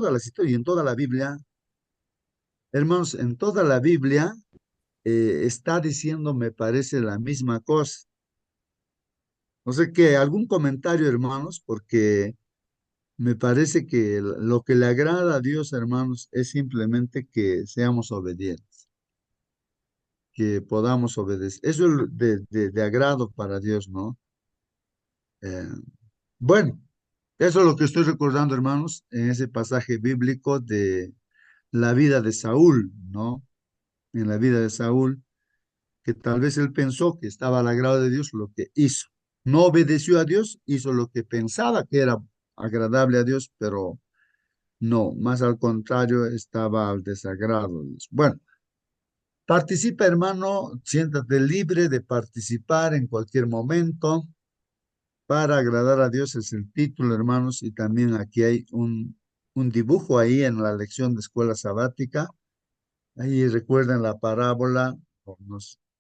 todas las historias y en toda la Biblia, hermanos, en toda la Biblia está diciendo, me parece, la misma cosa. No sé qué, algún comentario, hermanos, porque me parece que lo que le agrada a Dios, hermanos, es simplemente que seamos obedientes, que podamos obedecer. Eso es de agrado para Dios, ¿no? Eh, bueno, eso es lo que estoy recordando, hermanos, en ese pasaje bíblico de la vida de Saúl, ¿no? En la vida de Saúl, que tal vez él pensó que estaba al agrado de Dios lo que hizo. No obedeció a Dios, hizo lo que pensaba que era agradable a Dios, pero no, más al contrario, estaba al desagrado de Dios. Bueno, participa, hermano, siéntate libre de participar en cualquier momento para agradar a Dios, es el título, hermanos, y también aquí hay un dibujo ahí en la lección de escuela sabática. Ahí recuerden la parábola,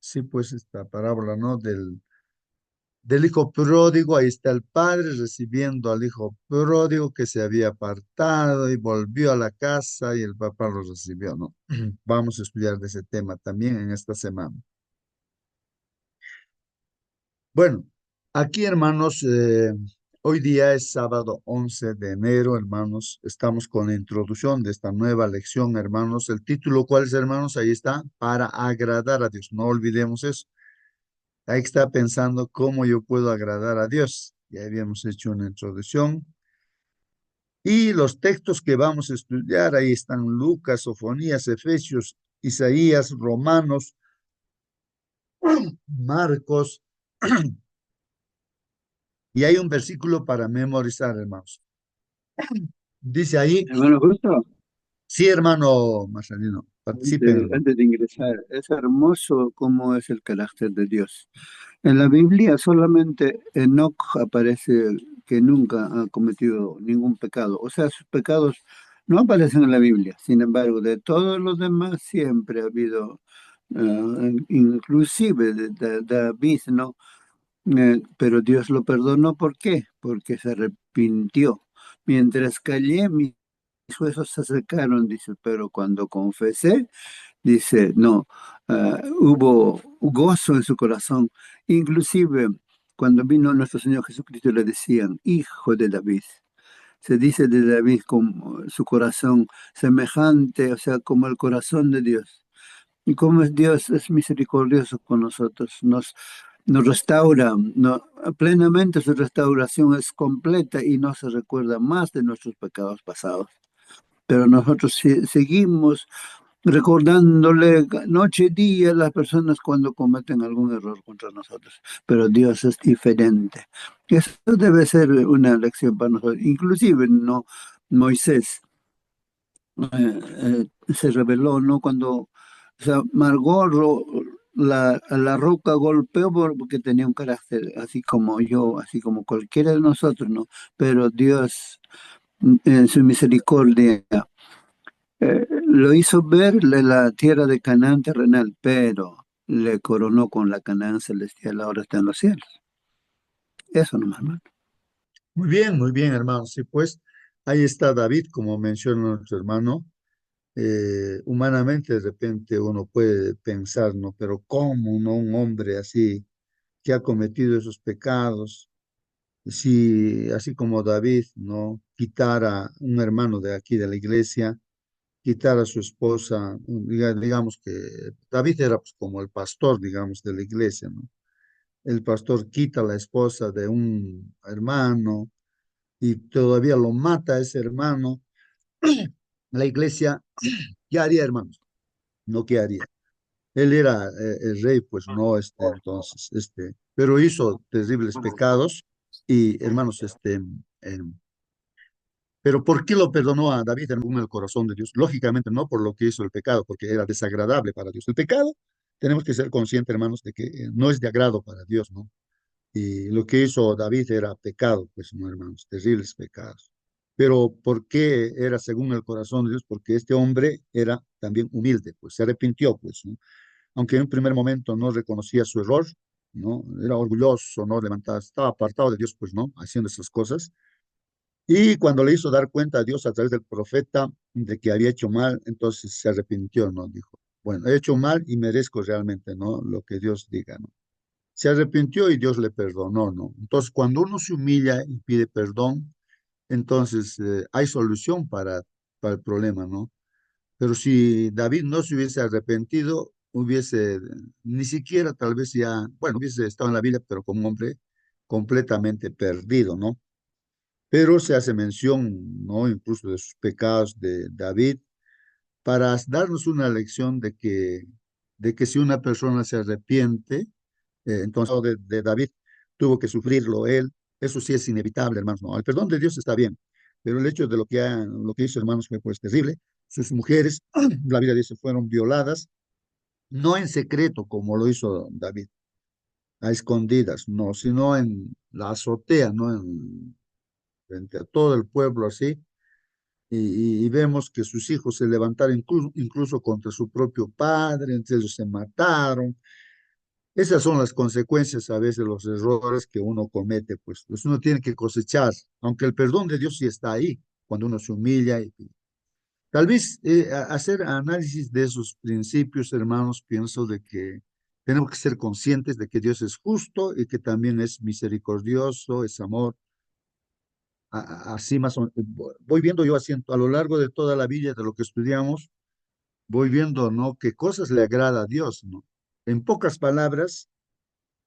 sí, pues esta parábola, ¿no? Del hijo pródigo, ahí está el padre recibiendo al hijo pródigo que se había apartado y volvió a la casa y el papá lo recibió, ¿no? Vamos a estudiar de ese tema también en esta semana. Bueno, aquí, hermanos, hoy día es sábado 11 de enero, hermanos. Estamos con la introducción de esta nueva lección, hermanos. El título, ¿cuál es, hermanos? Ahí está, para agradar a Dios. No olvidemos eso. Ahí está pensando cómo yo puedo agradar a Dios. Ya habíamos hecho una introducción. Y los textos que vamos a estudiar, ahí están Lucas, Sofonías, Efesios, Isaías, Romanos, Marcos. Y hay un versículo para memorizar, hermanos. Dice ahí, Hermano, justo sí, hermano Marcelino, participen, hermano. antes de ingresar, es hermoso cómo es el carácter de Dios. En la Biblia solamente Enoc aparece que nunca ha cometido ningún pecado. O sea, sus pecados no aparecen en la Biblia. Sin embargo, de todos los demás siempre ha habido, inclusive de David, ¿no? Pero Dios lo perdonó. ¿Por qué? Porque se arrepintió. Mientras callé, mis huesos se secaron, dice, pero cuando confesé, dice, no, hubo gozo en su corazón. Inclusive, cuando vino nuestro Señor Jesucristo, le decían, hijo de David. Se dice de David como su corazón semejante, o sea, como el corazón de Dios. Y como es Dios, es misericordioso con nosotros, nos restaura, plenamente su restauración es completa y no se recuerda más de nuestros pecados pasados. Pero nosotros seguimos recordándole noche y día a las personas cuando cometen algún error contra nosotros. Pero Dios es diferente. Eso debe ser una lección para nosotros. Inclusive, no, Moisés se reveló, ¿no? Cuando, o sea, Margot la roca golpeó porque tenía un carácter así como yo, así como cualquiera de nosotros, ¿no? Pero Dios, en su misericordia, lo hizo ver la tierra de Canaán terrenal, pero le coronó con la Canaán celestial, ahora está en los cielos. Eso nomás, ¿no? Muy bien, hermano. Sí, pues ahí está David, como menciona nuestro hermano. Humanamente, de repente uno puede pensar, ¿no? Pero ¿cómo, no? Un hombre así que ha cometido esos pecados, si así como David, ¿no? Quitara un hermano de aquí de la iglesia, quitara a su esposa, digamos que David era pues como el pastor, digamos, de la iglesia, ¿no? El pastor quita a la esposa de un hermano y todavía lo mata a ese hermano. La iglesia, ¿qué haría, hermanos? No, ¿qué haría? Él era el rey, pues no, entonces, pero hizo terribles pecados y, hermanos, pero ¿por qué lo perdonó a David en el corazón de Dios? Lógicamente no por lo que hizo el pecado, porque era desagradable para Dios. El pecado, tenemos que ser conscientes, hermanos, de que no es de agrado para Dios, ¿no? Y lo que hizo David era pecado, pues, no, hermanos, terribles pecados. Pero ¿por qué era según el corazón de Dios? Porque este hombre era también humilde, pues se arrepintió, pues, ¿no? Aunque en un primer momento no reconocía su error, ¿no? Era orgulloso, ¿no? Levantaba, estaba apartado de Dios, pues, ¿no? Haciendo esas cosas. Y cuando le hizo dar cuenta a Dios a través del profeta de que había hecho mal, entonces se arrepintió, ¿no? Dijo, bueno, he hecho mal y merezco realmente, ¿no? Lo que Dios diga, ¿no? Se arrepintió y Dios le perdonó, ¿no? Entonces, cuando uno se humilla y pide perdón, entonces hay solución para el problema, ¿no? Pero si David no se hubiese arrepentido, hubiese ni siquiera tal vez ya, bueno, hubiese estado en la Biblia, pero como un hombre completamente perdido, ¿no? Pero se hace mención, ¿no? Incluso de sus pecados de David, para darnos una lección de que si una persona se arrepiente, entonces de David tuvo que sufrirlo él, eso sí es inevitable, hermanos, no, el perdón de Dios está bien, pero el hecho de lo que hizo, hermanos, fue pues terrible. Sus mujeres, la Biblia dice, fueron violadas, no en secreto como lo hizo David, a escondidas, no, sino en la azotea, ¿no? Frente a todo el pueblo así, y vemos que sus hijos se levantaron incluso contra su propio padre, entre ellos se mataron. Esas son las consecuencias a veces de los errores que uno comete, pues uno tiene que cosechar, aunque el perdón de Dios sí está ahí, cuando uno se humilla. Tal vez hacer análisis de esos principios, hermanos, pienso de que tenemos que ser conscientes de que Dios es justo y que también es misericordioso, es amor. Así más o menos, voy viendo yo así a lo largo de toda la Biblia, de lo que estudiamos, voy viendo, ¿no? Qué cosas le agrada a Dios, ¿no? En pocas palabras,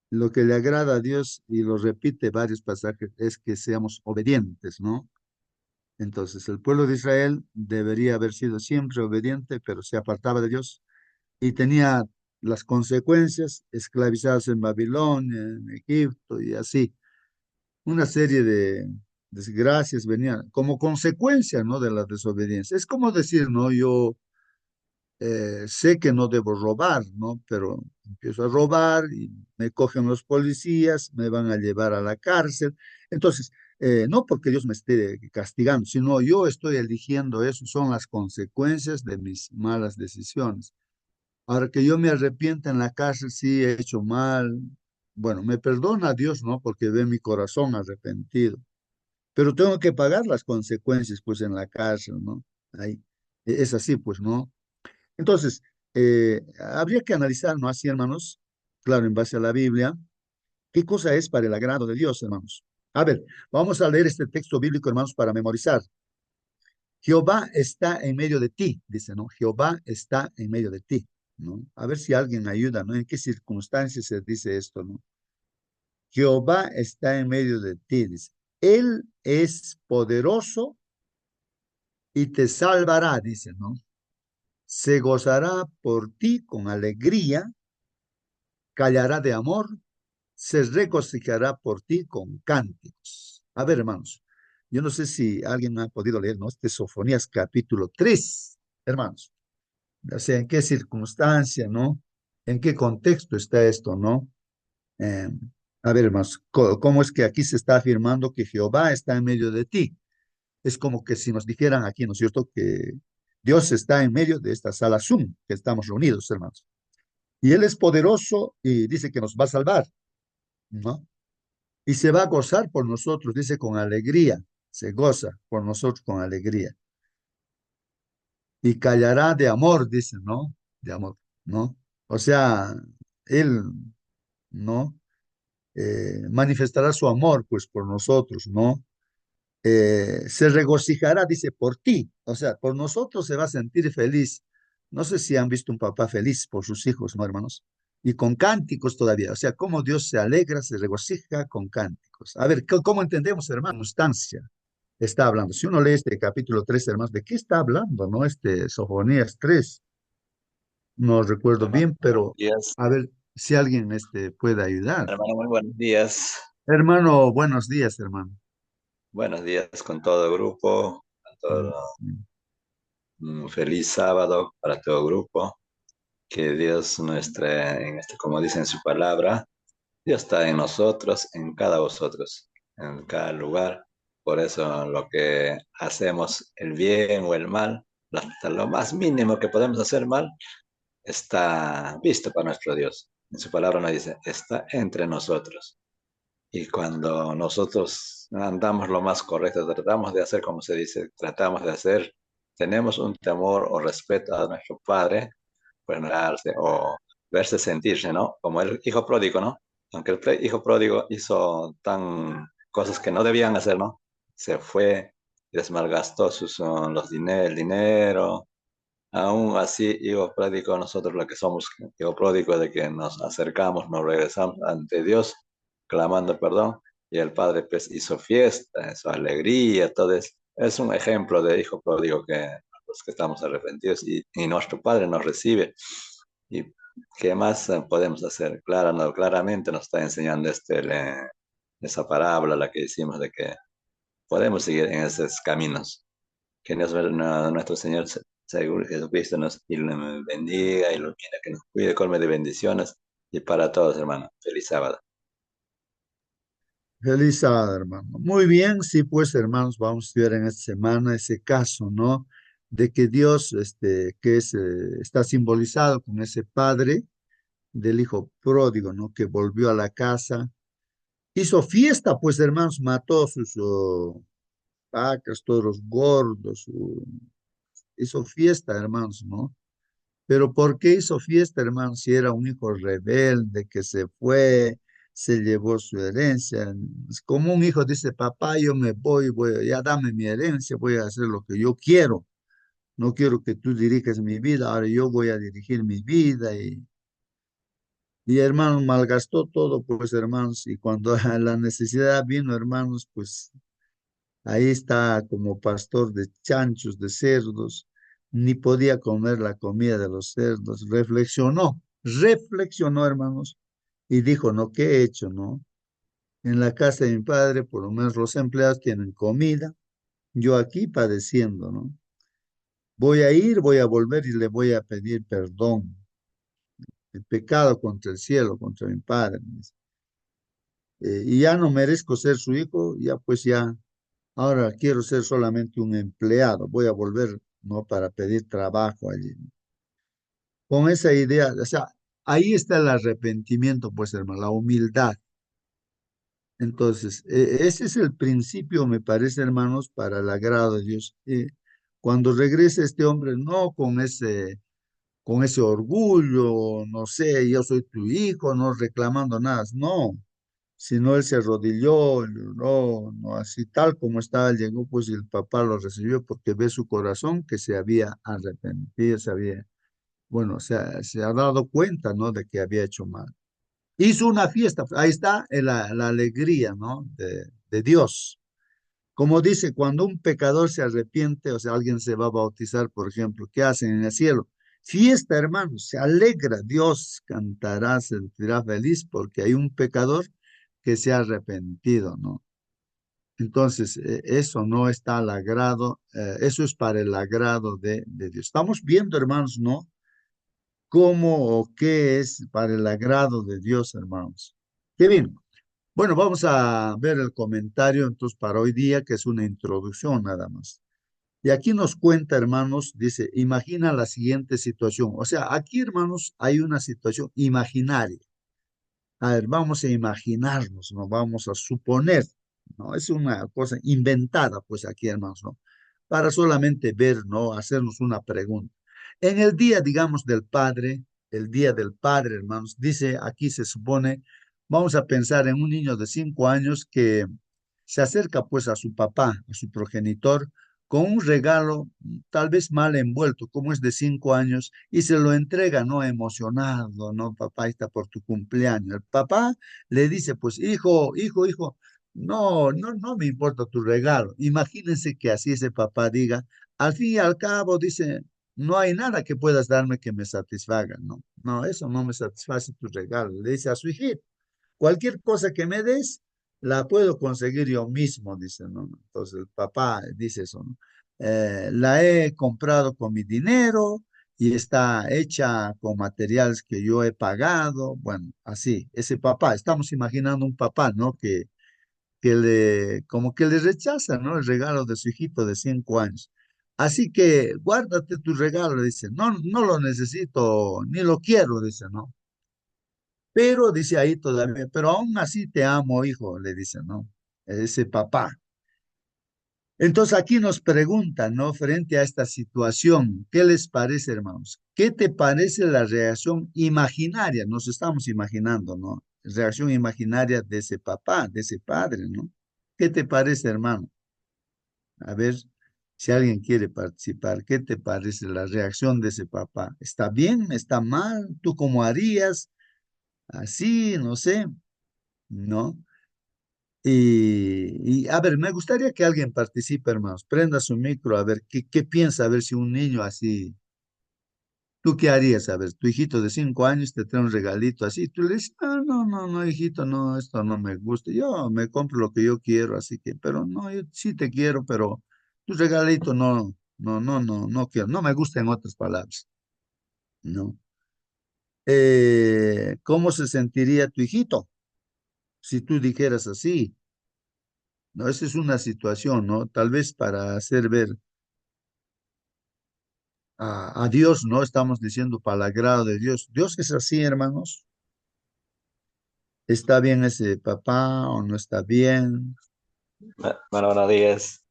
lo que le agrada a Dios, y lo repite varios pasajes, es que seamos obedientes, ¿no? Entonces, el pueblo de Israel debería haber sido siempre obediente, pero se apartaba de Dios y tenía las consecuencias, esclavizados en Babilonia, en Egipto y así. Una serie de desgracias venían como consecuencia, ¿no? De la desobediencia. Es como decir, ¿no? Yo sé que no debo robar, ¿no? Pero empiezo a robar y me cogen los policías, me van a llevar a la cárcel. Entonces, no porque Dios me esté castigando, sino yo estoy eligiendo eso, son las consecuencias de mis malas decisiones. Ahora que yo me arrepienta en la cárcel, sí he hecho mal. Bueno, me perdona Dios, ¿no? Porque ve mi corazón arrepentido. Pero tengo que pagar las consecuencias, pues, en la cárcel, ¿no? Ahí. Es así, pues, ¿no? Entonces, habría que analizar, ¿no? Así, hermanos, claro, en base a la Biblia, qué cosa es para el agrado de Dios, hermanos. A ver, vamos a leer este texto bíblico, hermanos, para memorizar. Jehová está en medio de ti, dice, ¿no? Jehová está en medio de ti, ¿no? A ver si alguien ayuda, ¿no? ¿En qué circunstancias se dice esto, ¿no? Jehová está en medio de ti, dice. Él es poderoso y te salvará, dice, ¿no? Se gozará por ti con alegría, callará de amor, se regocijará por ti con cánticos. A ver, hermanos, yo no sé si alguien ha podido leer, ¿no? Este es Sofonías capítulo 3, hermanos. O sea, en qué circunstancia, ¿no? ¿En qué contexto está esto, no? Eh, a ver, hermanos, ¿cómo es que aquí se está afirmando que Jehová está en medio de ti? Es como que si nos dijeran aquí, ¿no es cierto?, que Dios está en medio de esta sala Zoom, que estamos reunidos, hermanos. Y Él es poderoso y dice que nos va a salvar, ¿no? Y se va a gozar por nosotros, dice con alegría, se goza por nosotros con alegría. Y callará de amor, dice, ¿no? De amor, ¿no? O sea, Él, ¿no? Manifestará su amor, pues, por nosotros, ¿no? Se regocijará, dice, por ti, o sea, por nosotros se va a sentir feliz. No sé si han visto un papá feliz por sus hijos, ¿no, hermanos? Y con cánticos todavía, o sea, cómo Dios se alegra, se regocija con cánticos. A ver, ¿cómo entendemos, hermano? Instancia está hablando. Si uno lee este capítulo 3, hermanos, ¿de qué está hablando, no? Este Sofonías 3, no recuerdo Hermano, bien, buenos pero días. a ver si alguien puede ayudar. Hermano, muy buenos días. Hermano, buenos días, hermano. Buenos días con todo el grupo. Con Mm, todo, mm. feliz sábado para todo el grupo. Que Dios como dice en su palabra, Dios está en nosotros, en cada vosotros, en cada lugar. Por eso lo que hacemos, el bien o el mal, hasta lo más mínimo que podemos hacer mal, está visto para nuestro Dios. En su palabra nos dice, está entre nosotros. Y cuando nosotros andamos lo más correcto, tratamos de hacer como se dice, tratamos de hacer, tenemos un temor o respeto a nuestro padre, pues no darse o verse sentirse, ¿no? Como el hijo pródigo, ¿no? Aunque el hijo pródigo hizo tan cosas que no debían hacer, ¿no? Se fue, desmalgastó el dinero. Aún así, hijo pródigo, nosotros lo que somos, hijo pródigo, de que nos acercamos, nos regresamos ante Dios, clamando perdón, y el Padre pues hizo fiesta, hizo alegría, todo es un ejemplo de hijo pródigo que los que estamos arrepentidos y nuestro Padre nos recibe. ¿Y qué más podemos hacer? Claro, no, claramente nos está enseñando esa parábola, la que hicimos, de que podemos seguir en esos caminos. Que Dios, nuestro Señor seguro Jesucristo nos y lo bendiga y lo quiera, que nos cuide, colme de bendiciones y para todos, hermano. Feliz sábado. Feliz sábado, hermano. Muy bien, sí, pues, hermanos, vamos a estudiar en esta semana ese caso, ¿no? De que Dios, que es, está simbolizado con ese padre del hijo pródigo, ¿no? Que volvió a la casa, hizo fiesta, pues, hermanos, mató a sus vacas, todos los gordos, hizo fiesta, hermanos, ¿no? Pero ¿por qué hizo fiesta, hermano? Si era un hijo rebelde que se fue, se llevó su herencia. Es como un hijo dice, papá, yo me voy, ya dame mi herencia, voy a hacer lo que yo quiero. No quiero que tú dirijas mi vida, ahora yo voy a dirigir mi vida. Y hermano, malgastó todo, pues hermanos, y cuando la necesidad vino, hermanos, pues ahí está como pastor de chanchos, de cerdos, ni podía comer la comida de los cerdos. Reflexionó, hermanos, y dijo, no, ¿qué he hecho, no? En la casa de mi padre, por lo menos los empleados tienen comida, yo aquí padeciendo, ¿no? Voy a ir, voy a volver y le voy a pedir perdón. El pecado contra el cielo, contra mi padre. Y ya no merezco ser su hijo, ya pues ya. Ahora quiero ser solamente un empleado, voy a volver, ¿no? Para pedir trabajo allí. Con esa idea, o sea, ahí está el arrepentimiento, pues, hermano, la humildad. Entonces, ese es el principio, me parece, hermanos, para el agrado de Dios. Cuando regrese este hombre, no con ese orgullo, no sé, yo soy tu hijo, no reclamando nada, no, sino él se arrodilló, lloró, no, así tal como estaba, llegó, pues y el papá lo recibió porque ve su corazón que se había arrepentido, bueno, se ha dado cuenta, ¿no? De que había hecho mal. Hizo una fiesta, ahí está la alegría, ¿no? De Dios. Como dice, cuando un pecador se arrepiente, o sea, alguien se va a bautizar, por ejemplo, ¿qué hacen en el cielo? Fiesta, hermanos, se alegra, Dios cantará, se sentirá feliz porque hay un pecador que se ha arrepentido, ¿no? Entonces, eso no está al agrado, eso es para el agrado de Dios. Estamos viendo, hermanos, ¿no? ¿Cómo o qué es para el agrado de Dios, hermanos? Qué bien. Bueno, vamos a ver el comentario entonces para hoy día, que es una introducción nada más. Y aquí nos cuenta, hermanos, dice, imagina la siguiente situación. O sea, aquí, hermanos, hay una situación imaginaria. A ver, vamos a imaginarnos, no vamos a suponer, ¿no? Es una cosa inventada, pues aquí, hermanos, ¿no? Para solamente ver, ¿no? Hacernos una pregunta. En el día, digamos, del Padre, el día del Padre, hermanos, dice, aquí se supone, vamos a pensar en un niño de 5 años que se acerca, pues, a su papá, a su progenitor, con un regalo tal vez mal envuelto, como es de 5 años, y se lo entrega, ¿no? Emocionado, ¿no? Papá, ahí está por tu cumpleaños. El papá le dice, pues, hijo, no me importa tu regalo. Imagínense que así ese papá diga, al fin y al cabo, dice, no hay nada que puedas darme que me satisfaga, ¿no? No, eso no me satisface tu regalo. Le dice a su hijito. Cualquier cosa que me des, la puedo conseguir yo mismo, dice, ¿no? Entonces el papá dice eso, ¿no? La he comprado con mi dinero y está hecha con materiales que yo he pagado. Bueno, así, ese papá, estamos imaginando un papá, ¿no? Como que le rechaza, ¿no? El regalo de su hijito de 5 años. Así que guárdate tu regalo, le dice, no, no lo necesito, ni lo quiero, dice, ¿no? Pero dice ahí todavía, pero aún así te amo, hijo, le dice, ¿no? Ese papá. Entonces aquí nos preguntan, ¿no? Frente a esta situación, ¿qué les parece, hermanos? ¿Qué te parece la reacción imaginaria? Nos estamos imaginando, ¿no? Reacción imaginaria de ese papá, de ese padre, ¿no? ¿Qué te parece, hermano? A ver si alguien quiere participar. ¿Qué te parece la reacción de ese papá? ¿Está bien? ¿Está mal? ¿Tú cómo harías? Así, no sé, ¿no? A ver, me gustaría que alguien participe, hermanos. Prenda su micro, a ver, ¿qué piensa? A ver si un niño así, ¿tú qué harías? A ver, tu hijito de 5 años te trae un regalito así, tú le dices, no, no, no, no, hijito, no, esto no me gusta. Yo me compro lo que yo quiero, así que, pero no, yo sí te quiero, pero tu regalito no, no, no, no, no quiero, no me gusta en otras palabras, ¿no? ¿Cómo se sentiría tu hijito si tú dijeras así? ¿No? Esa es una situación, ¿no? Tal vez para hacer ver a Dios, ¿no? Estamos diciendo para el agrado de Dios. Dios es así, hermanos. ¿Está bien ese papá o no está bien? Bueno, buenos días.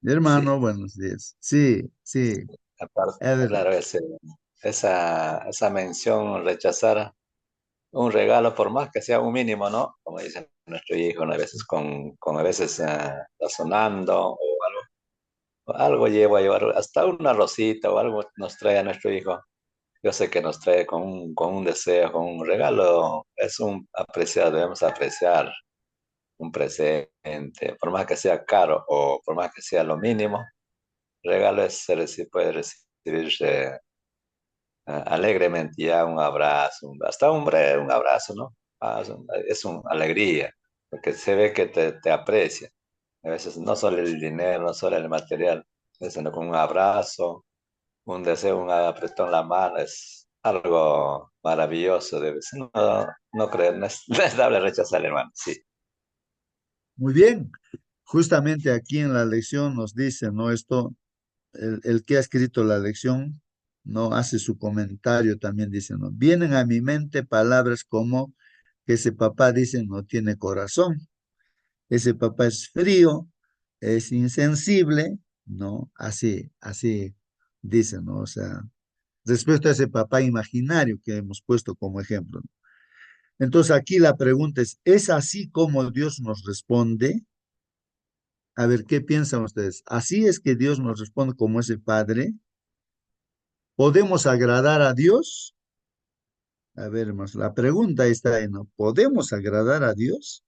Sí, Hermano, buenos días. Sí, sí. aparte, A ver, claro, esa mención, rechazar un regalo, por más que sea un mínimo, ¿no? Como dice nuestro hijo, ¿no? A veces a veces razonando o algo llevo a llevar, hasta una rosita o algo nos trae a nuestro hijo. Yo sé que nos trae con un deseo, con un regalo, es un apreciado, debemos apreciar un presente, por más que sea caro o por más que sea lo mínimo, regalo puede recibirse alegremente ya un abrazo, hasta un abrazo, ¿no? Es una alegría, porque se ve que te aprecia. A veces no solo el dinero, no solo el material, sino con un abrazo, un deseo, un apretón la mano, es algo maravilloso. No, no creo, no es, no es dable rechazar, hermano, sí. muy bien. Justamente aquí en la lección nos dice, ¿no? Esto, el que ha escrito la lección, ¿no? Hace su comentario también, dice, ¿no? Vienen a mi mente palabras como que ese papá dice no tiene corazón. Ese papá es frío, es insensible, ¿no? Así dice, ¿no? O sea, respecto a ese papá imaginario que hemos puesto como ejemplo, ¿no? Entonces aquí la pregunta ¿es así como Dios nos responde? A ver, ¿qué piensan ustedes? ¿Así es que Dios nos responde como ese Padre? ¿Podemos agradar a Dios? A ver, hermanos, la pregunta está ahí, ¿no? ¿Podemos agradar a Dios?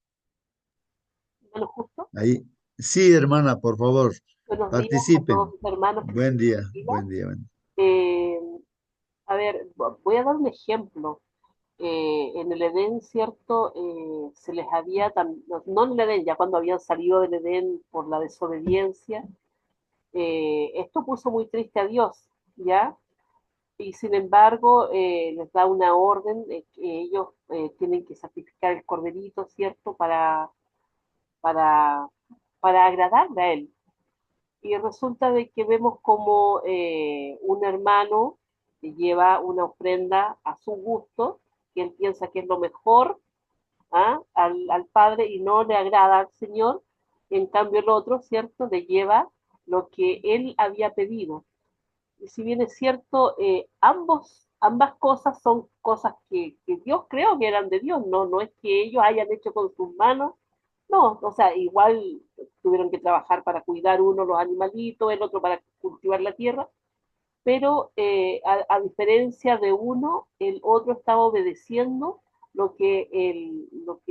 Bueno, justo. Ahí. Sí, hermana, por favor, Buenos días a todos participen. mis hermanos que se Buen día, conectan. buen día. Eh, a ver, voy a dar un ejemplo. En el Edén, ¿cierto? Se les había, no en el Edén, ya cuando habían salido del Edén por la desobediencia, esto puso muy triste a Dios, ¿ya? Y sin embargo, les da una orden de que ellos tienen que sacrificar el corderito, ¿cierto? Para, para agradarle a Él. Y resulta de que vemos como un hermano lleva una ofrenda a su gusto, que él piensa que es lo mejor, ¿ah? Al Padre y no le agrada al Señor. En cambio el otro, ¿cierto?, le lleva lo que él había pedido. Y si bien es cierto, ambas cosas son cosas que Dios creó que eran de Dios, no es que ellos hayan hecho con sus manos, no, o sea, igual tuvieron que trabajar para cuidar uno los animalitos, el otro para cultivar la tierra, pero a diferencia de uno, el otro estaba obedeciendo lo que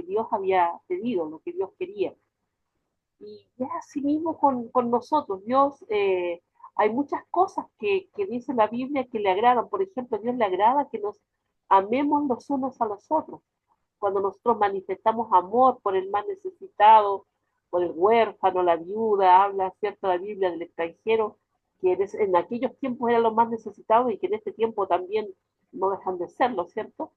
Dios había pedido, lo que Dios quería. Y es así mismo con nosotros. Dios, hay muchas cosas que dice la Biblia que le agradan. Por ejemplo, a Dios le agrada que nos amemos los unos a los otros. Cuando nosotros manifestamos amor por el más necesitado, por el huérfano, la viuda, habla, ¿cierto?, la Biblia del extranjero, que en aquellos tiempos eran los más necesitados y que en este tiempo también no dejan de serlo, ¿cierto?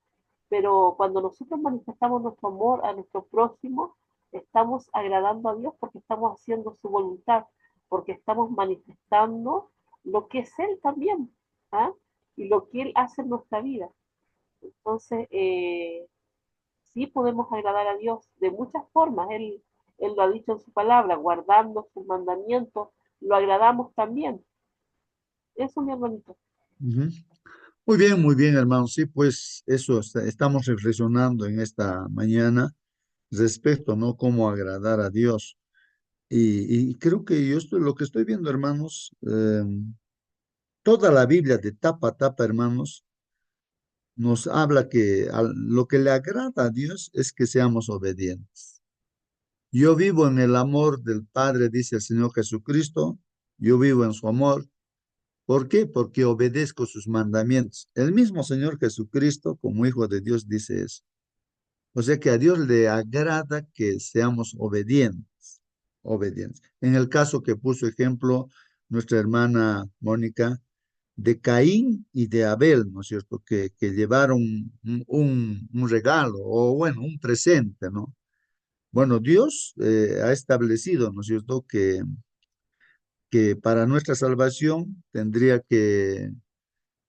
Pero cuando nosotros manifestamos nuestro amor a nuestro próximo, estamos agradando a Dios porque estamos haciendo su voluntad, porque estamos manifestando lo que es Él también, ¿ah? Y lo que Él hace en nuestra vida. Entonces, sí podemos agradar a Dios de muchas formas. Él lo ha dicho en su palabra, guardando sus mandamientos, lo agradamos también. Eso, mi hermanito. Ujú. Muy bien, hermano. Sí, pues eso estamos reflexionando en esta mañana respecto, ¿no? Cómo agradar a Dios. Y creo que lo que estoy viendo, hermanos, toda la Biblia de tapa a tapa, hermanos, nos habla que lo que le agrada a Dios es que seamos obedientes. Yo vivo en el amor del Padre, dice el Señor Jesucristo. Yo vivo en su amor. ¿Por qué? Porque obedezco sus mandamientos. El mismo Señor Jesucristo, como Hijo de Dios, dice eso. O sea que a Dios le agrada que seamos obedientes, obedientes. En el caso que puso ejemplo nuestra hermana Mónica, de Caín y de Abel, ¿no es cierto? Que llevaron un regalo o bueno, un presente, ¿no? Bueno, Dios ha establecido, ¿no es cierto?, que para nuestra salvación tendría que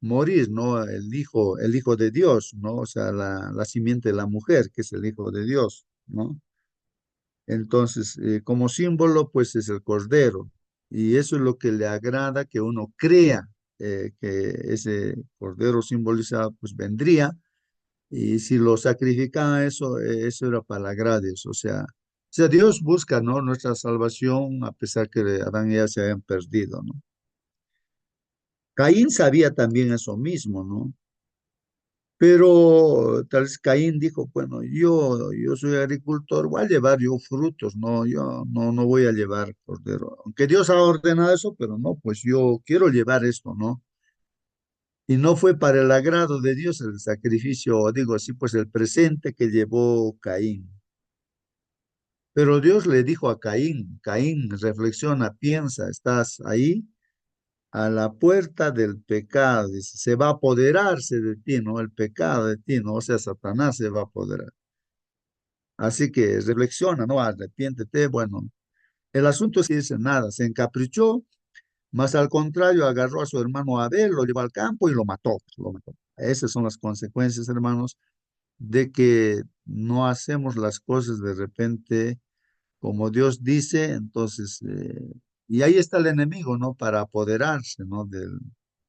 morir, ¿no? El hijo de Dios, ¿no? O sea, la simiente de la mujer, que es el hijo de Dios, ¿no? Entonces, como símbolo, pues es el cordero. Y eso es lo que le agrada, que uno crea que ese cordero simbolizado, pues vendría. Y si lo sacrificaba, eso era para la agrado de Dios. O sea, Dios busca, ¿no? Nuestra salvación, a pesar que Adán y Eva se habían perdido, ¿no? Caín sabía también eso mismo, ¿no? Pero tal vez Caín dijo, bueno, yo soy agricultor, voy a llevar yo frutos, no, yo no voy a llevar cordero. Aunque Dios ha ordenado eso, pero no, pues yo quiero llevar esto, ¿no? Y no fue para el agrado de Dios el sacrificio, digo así, pues el presente que llevó Caín. Pero Dios le dijo a Caín, Caín, reflexiona, piensa, estás ahí a la puerta del pecado, dice, se va a apoderarse de ti, ¿no? El pecado de ti, ¿no? O sea, Satanás se va a apoderar. Así que reflexiona, ¿no? Arrepiéntete. Bueno, el asunto es que dice nada, se encaprichó, más al contrario, agarró a su hermano Abel, lo llevó al campo y lo mató, lo mató. Esas son las consecuencias, hermanos, de que no hacemos las cosas de repente como Dios dice, entonces, y ahí está el enemigo, ¿no? Para apoderarse, ¿no?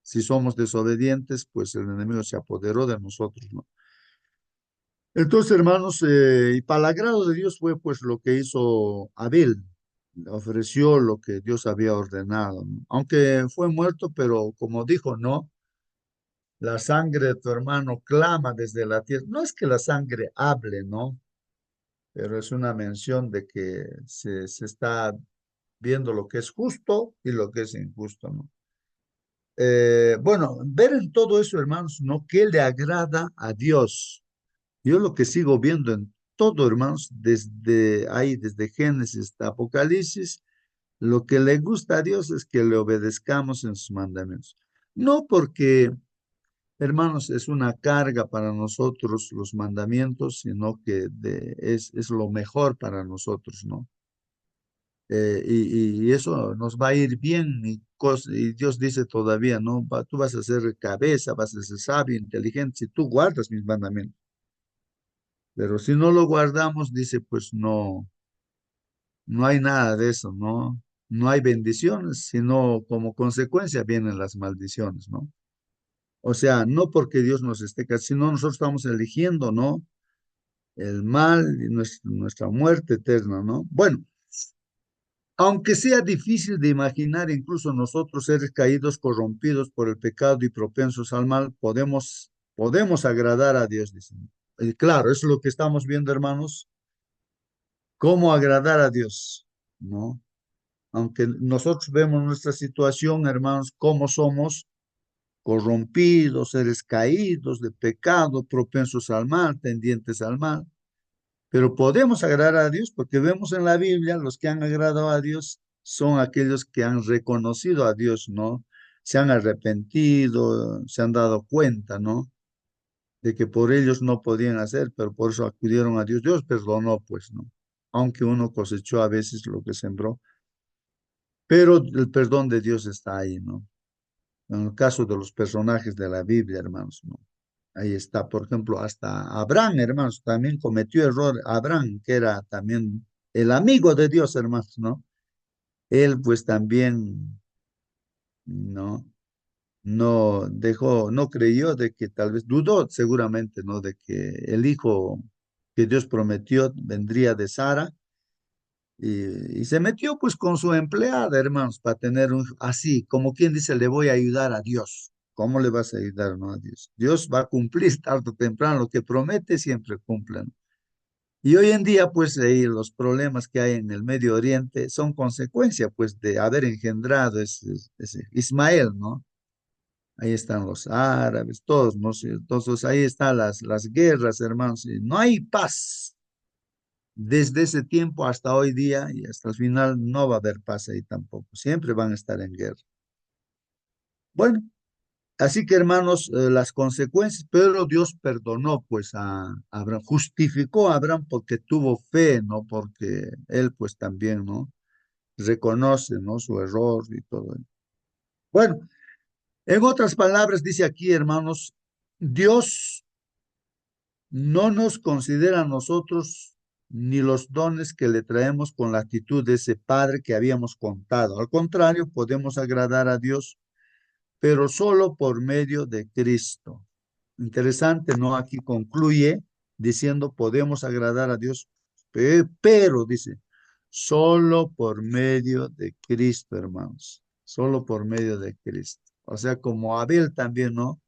Si somos desobedientes, pues el enemigo se apoderó de nosotros, ¿no? Entonces, hermanos, y para el agrado de Dios fue pues lo que hizo Abel, ofreció lo que Dios había ordenado, ¿no? Aunque fue muerto, pero como dijo, no, la sangre de tu hermano clama desde la tierra. No es que la sangre hable, ¿no? Pero es una mención de que se está viendo lo que es justo y lo que es injusto, ¿no? Bueno, ver en todo eso, hermanos, ¿no? ¿Qué le agrada a Dios? Yo lo que sigo viendo en todo, hermanos, desde Génesis hasta Apocalipsis, lo que le gusta a Dios es que le obedezcamos en sus mandamientos. No porque, hermanos, es una carga para nosotros los mandamientos, sino que es lo mejor para nosotros, ¿no? Y eso nos va a ir bien. Y Dios dice todavía, ¿no? Tú vas a ser cabeza, vas a ser sabio, inteligente, si tú guardas mis mandamientos. Pero si no lo guardamos, dice, pues no hay nada de eso, ¿no? No hay bendiciones, sino como consecuencia vienen las maldiciones, ¿no? O sea, no porque Dios nos esté castigando, sino nosotros estamos eligiendo, ¿no? El mal y nuestra muerte eterna, ¿no? Bueno. Aunque sea difícil de imaginar, incluso nosotros seres caídos, corrompidos por el pecado y propensos al mal, podemos agradar a Dios, dicen. Y claro, eso es lo que estamos viendo, hermanos, cómo agradar a Dios, ¿no? Aunque nosotros vemos nuestra situación, hermanos, cómo somos corrompidos, seres caídos de pecado, propensos al mal, tendientes al mal. Pero podemos agradar a Dios porque vemos en la Biblia los que han agradado a Dios son aquellos que han reconocido a Dios, ¿no? Se han arrepentido, se han dado cuenta, ¿no? De que por ellos no podían hacer, pero por eso acudieron a Dios. Dios perdonó, pues, ¿no? Aunque uno cosechó a veces lo que sembró, pero el perdón de Dios está ahí, ¿no? En el caso de los personajes de la Biblia, hermanos, ¿no? Ahí está, por ejemplo, hasta Abraham, hermanos, también cometió error. Abraham, que era también el amigo de Dios, hermanos, ¿no? Él pues también, ¿no? No dejó, no creyó de que tal vez, dudó seguramente, ¿no? De que el hijo que Dios prometió vendría de Sara y se metió pues con su empleada, hermanos, para tener un, así, como quien dice, le voy a ayudar a Dios. ¿Cómo le vas a ayudar, no, a Dios? Dios va a cumplir tarde o temprano, lo que promete siempre cumple, ¿no? Y hoy en día, pues, los problemas que hay en el Medio Oriente son consecuencia, pues, de haber engendrado ese Ismael, ¿no? Ahí están los árabes, todos, ¿no? Sí, entonces ahí están las guerras, hermanos. Y no hay paz. Desde ese tiempo hasta hoy día y hasta el final no va a haber paz ahí tampoco. Siempre van a estar en guerra. Bueno, así que hermanos, las consecuencias, pero Dios perdonó pues a Abraham, justificó a Abraham porque tuvo fe, ¿no? Porque él pues también, ¿no? Reconoce, ¿no? Su error y todo. Bueno, en otras palabras, dice aquí, hermanos, Dios no nos considera a nosotros ni los dones que le traemos con la actitud de ese Padre que habíamos contado. Al contrario, podemos agradar a Dios, pero solo por medio de Cristo. Interesante, ¿no? Aquí concluye diciendo, podemos agradar a Dios, pero, dice, solo por medio de Cristo, hermanos. Solo por medio de Cristo. O sea, como Abel también, ¿no?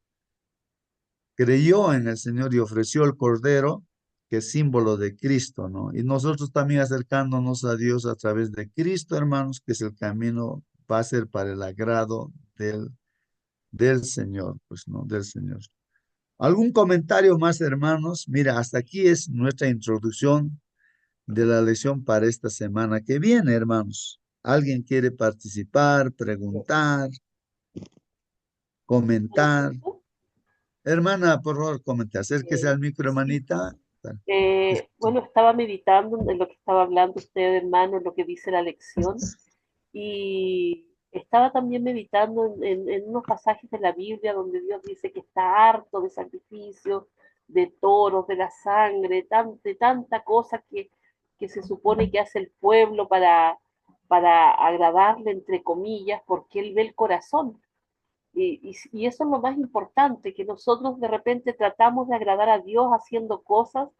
Creyó en el Señor y ofreció el Cordero, que es símbolo de Cristo, ¿no? Y nosotros también acercándonos a Dios a través de Cristo, hermanos, que es el camino, va a ser para el agrado del Señor, pues, ¿no? Del Señor. ¿Algún comentario más, hermanos? Mira, hasta aquí es nuestra introducción de la lección para esta semana que viene, hermanos. ¿Alguien quiere participar, preguntar, comentar? Hermana, por favor, comente. Acérquese al micro, Sí. hermanita. Bueno, estaba meditando en lo que estaba hablando usted, hermano, en lo que dice la lección, y estaba también meditando en unos pasajes de la Biblia donde Dios dice que está harto de sacrificios, de toros, de la sangre, de tanta cosa que se supone que hace el pueblo para agradarle, entre comillas, porque Él ve el corazón. Y eso es lo más importante, que nosotros de repente tratamos de agradar a Dios haciendo cosas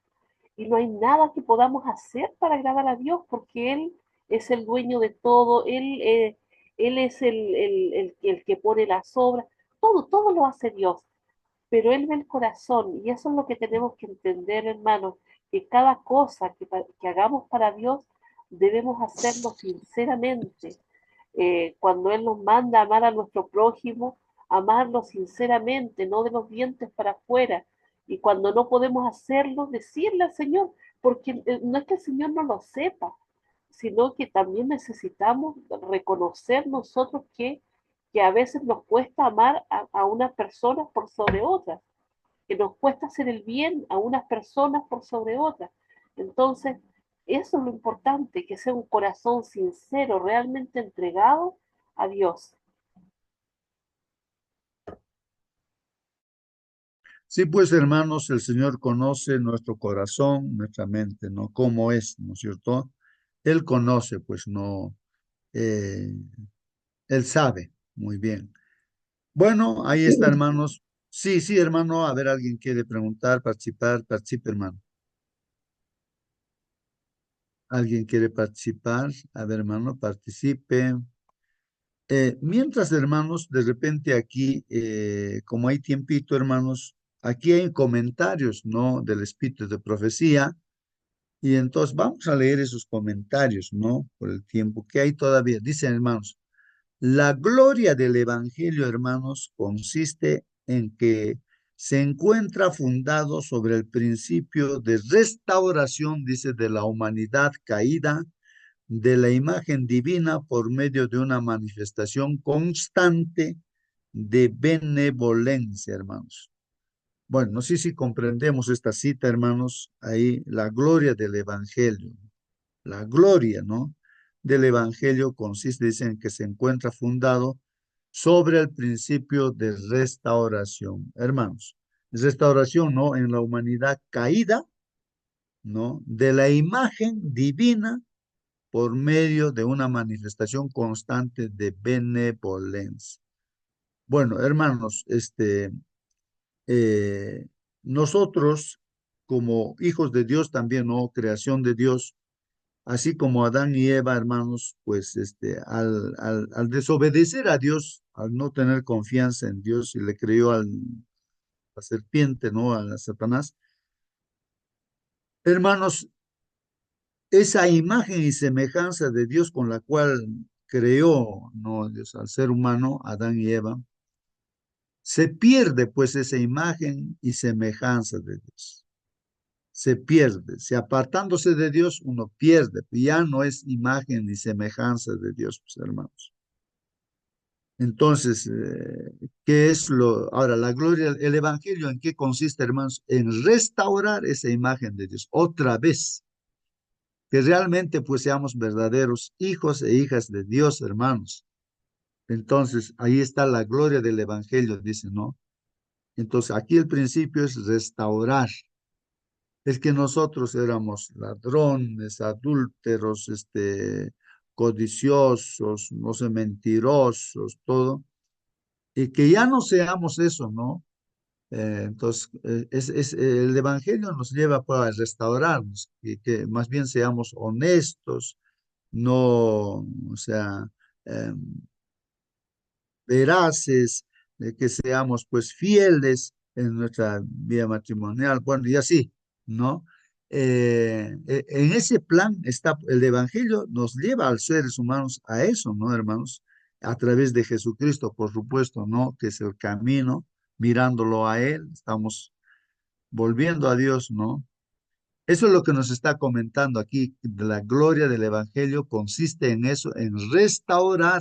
y no hay nada que podamos hacer para agradar a Dios, porque Él es el dueño de todo, Él es el que pone las obras, todo lo hace Dios, pero Él ve el corazón y eso es lo que tenemos que entender, hermanos, que cada cosa que hagamos para Dios debemos hacerlo sinceramente. Cuando Él nos manda a amar a nuestro prójimo, amarlo sinceramente, no de los dientes para afuera. Y cuando no podemos hacerlo, decirle al Señor, porque no es que el Señor no lo sepa, sino que también necesitamos reconocer nosotros que a veces nos cuesta amar a unas personas por sobre otras, que nos cuesta hacer el bien a unas personas por sobre otras. Entonces, eso es lo importante, que sea un corazón sincero, realmente entregado a Dios. Sí, pues hermanos, el Señor conoce nuestro corazón, nuestra mente, ¿no? ¿Cómo es, no es cierto? Él conoce, pues no, eh, Él sabe muy bien. Bueno, ahí está, hermanos. Sí, sí, hermano, a ver, alguien quiere preguntar, participar, participe, hermano. ¿Alguien quiere participar? A ver, hermano, participe. Mientras, hermanos, de repente aquí, como hay tiempito, hermanos, aquí hay comentarios, ¿no? Del espíritu de profecía. Y entonces vamos a leer esos comentarios, ¿no? Por el tiempo que hay todavía. Dicen, hermanos, la gloria del Evangelio, hermanos, consiste en que se encuentra fundado sobre el principio de restauración, dice, de la humanidad caída, de la imagen divina por medio de una manifestación constante de benevolencia, hermanos. Bueno, no sé si comprendemos esta cita, hermanos, ahí la gloria del Evangelio. La gloria, ¿no? Del Evangelio consiste, dicen, que se encuentra fundado sobre el principio de restauración. Hermanos, restauración, ¿no? En la humanidad caída, ¿no? De la imagen divina por medio de una manifestación constante de benevolencia. Bueno, hermanos, eh, nosotros como hijos de Dios también, ¿no? Creación de Dios, así como Adán y Eva, hermanos, pues al desobedecer a Dios, al no tener confianza en Dios y le creyó a la serpiente, ¿no? A la Satanás. Hermanos, esa imagen y semejanza de Dios con la cual creó, ¿no? Dios al ser humano, Adán y Eva, se pierde pues esa imagen y semejanza de Dios. Se pierde. Si apartándose de Dios, uno pierde. Ya no es imagen ni semejanza de Dios, pues, hermanos. Entonces, ¿qué es lo? Ahora, la gloria, el evangelio, ¿en qué consiste, hermanos? En restaurar esa imagen de Dios otra vez, que realmente pues seamos verdaderos hijos e hijas de Dios, hermanos. Entonces, ahí está la gloria del evangelio, dice, ¿no? Entonces, aquí el principio es restaurar. Es que nosotros éramos ladrones, adúlteros, codiciosos, no sé, mentirosos, todo, y que ya no seamos eso, ¿no? Entonces, el Evangelio nos lleva pues, a restaurarnos, y que más bien seamos honestos, no, o sea, em, veraces, de que seamos pues fieles en nuestra vida matrimonial, bueno, y así, ¿no? En ese plan está el Evangelio, nos lleva a los seres humanos a eso, ¿no, hermanos? A través de Jesucristo, por supuesto, ¿no? Que es el camino, mirándolo a Él, estamos volviendo a Dios, ¿no? Eso es lo que nos está comentando aquí, de la gloria del Evangelio consiste en eso, en restaurar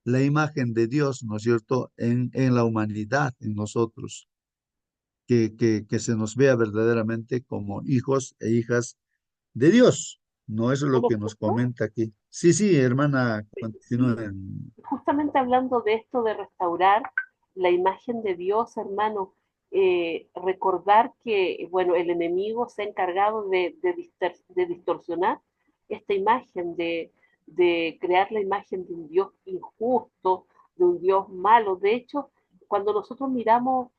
la imagen de Dios, ¿no es cierto?, en la humanidad, en nosotros, que se nos vea verdaderamente como hijos e hijas de Dios, ¿no? Eso es ¿No lo me que nos escuchó? comenta aquí. Sí, sí, hermana, Sí, continúen. justamente hablando de esto de restaurar la imagen de Dios, hermano, recordar que, bueno, el enemigo se ha encargado de distorsionar esta imagen, de crear la imagen de un Dios injusto, de un Dios malo. De hecho, cuando nosotros miramos